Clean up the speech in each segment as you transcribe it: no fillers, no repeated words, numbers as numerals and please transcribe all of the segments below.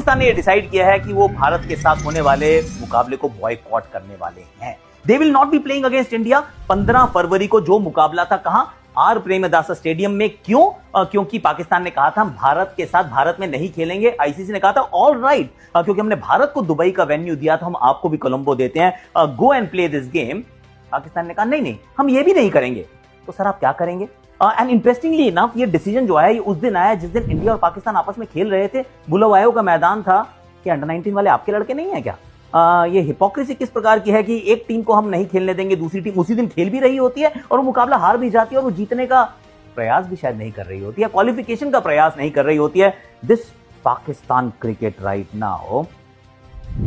पाकिस्तान ने यह डिसाइड किया है कि वो भारत के साथ होने वाले मुकाबले को बॉयकॉट करने वाले हैं। They will not be playing against India. 15 फरवरी को जो मुकाबला था कहां, आर प्रेमदासा स्टेडियम में। क्यों? क्योंकि पाकिस्तान ने कहा था हम भारत के साथ भारत में नहीं खेलेंगे। आईसीसी ने कहा था ऑल राइट, क्योंकि हमने भारत को दुबई का वेन्यू दिया था, हम आपको भी कोलंबो देते हैं, go and play this game. Pakistan ने कहा नहीं नहीं हम ये भी नहीं करेंगे। तो सर आप क्या करेंगे? एंड इंटरेस्टिंगली इनफ ये डिसीजन जो है ये उस दिन आया जिस दिन इंडिया और पाकिस्तान आपस में खेल रहे थे। बुलावायो का मैदान था। कि अंडर 19 वाले आपके लड़के नहीं है क्या? ये हिपोक्रेसी किस प्रकार की है कि एक टीम को हम नहीं खेलने देंगे, दूसरी टीम उसी दिन खेल भी रही होती है और वो मुकाबला हार भी जाती है और वो जीतने का प्रयास भी शायद नहीं कर रही होती है, क्वालिफिकेशन का प्रयास नहीं कर रही होती है। This Pakistan cricket right now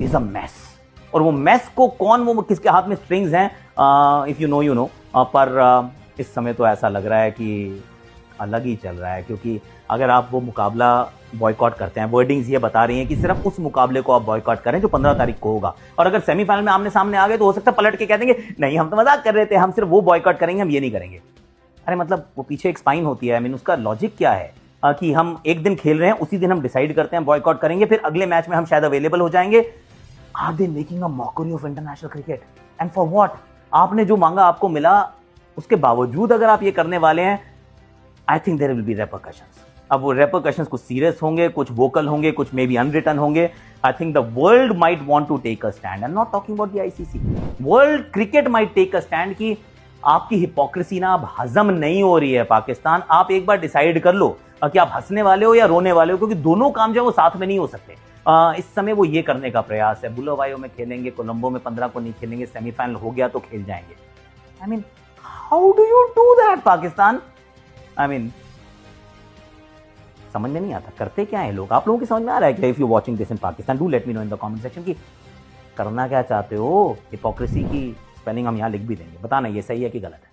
is a mess. और वो मैस को कौन, वो किसके हाथ में स्ट्रिंग्स हैं, if you know you know. पर इस समय तो ऐसा लग रहा है कि अलग ही चल रहा है, क्योंकि अगर आप वो मुकाबला बॉयकॉट करते हैं, वर्डिंग्स ये बता रही हैं कि सिर्फ उस मुकाबले को आप बॉयकॉट करें जो 15 तारीख को होगा। और अगर सेमीफाइनल में आमने सामने आ गए तो हो सकता है पलट के कह देंगे नहीं हम तो मजाक कर रहे थे, हम सिर्फ वो बॉयकॉट करेंगे, हम ये नहीं करेंगे। अरे मतलब वो पीछे एक स्पाइन होती है। आई मीन उसका लॉजिक क्या है कि हम एक दिन खेल रहे हैं, उसी दिन हम डिसाइड करते हैं बॉयकॉट करेंगे, फिर अगले मैच में हम शायद अवेलेबल हो जाएंगे। Are they making a mockery of international cricket and for what? आपने जो मांगा आपको मिला, उसके बावजूद अगर आप ये करने वाले हैं, I think there will be repercussions. अब वो रेपरकशंस कुछ सीरियस होंगे, कुछ वोकल होंगे, कुछ मे बी अनरिटन होंगे। I think the world might want to take a stand. I am not talking about the ICC, world cricket might take a stand कि आपकी हिपोक्रेसी ना अब हजम नहीं हो रही है पाकिस्तान। आप एक बार डिसाइड कर लो कि आप हंसने वाले हो या रोने वाले हो, क्योंकि दोनों काम जो है वो साथ में नहीं हो सकते। इस समय वो ये करने का प्रयास है, बुलावायो में खेलेंगे, कोलंबो में 15 को नहीं खेलेंगे, सेमीफाइनल हो गया तो खेल जाएंगे। I mean how do you do that Pakistan? I mean समझ में नहीं आता करते क्या है लोग। आप लोगों की समझ में आ रहा है क्या? If you watching this in Pakistan, do let me know in the comment section कि करना क्या चाहते हो। हिपोक्रेसी की स्पेलिंग हम यहां लिख भी देंगे, बताना ये सही है कि गलत है।